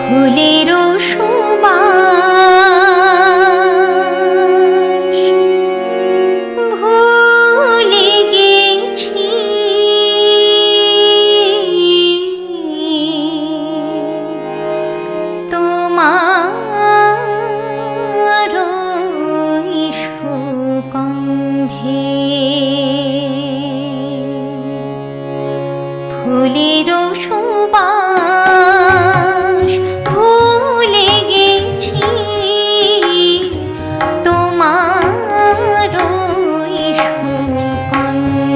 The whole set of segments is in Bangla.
ফুলেরও সুবাস ভুলে গেছি তোমার সুগন্ধে ফুলেরও সুবাস ভুলে গেছি তোমার সুগন্ধে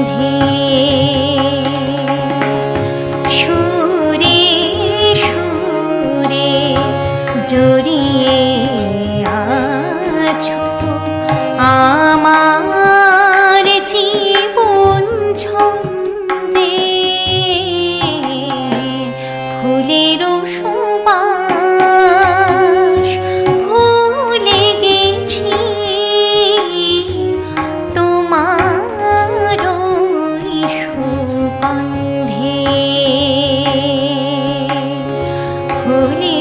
সুরে সুরে জড়িয়ে আছো আমার জীবন ছন্দে ফুলেরও সুবাস ভুলে গেছি তোমার সুগন্ধে ফুলে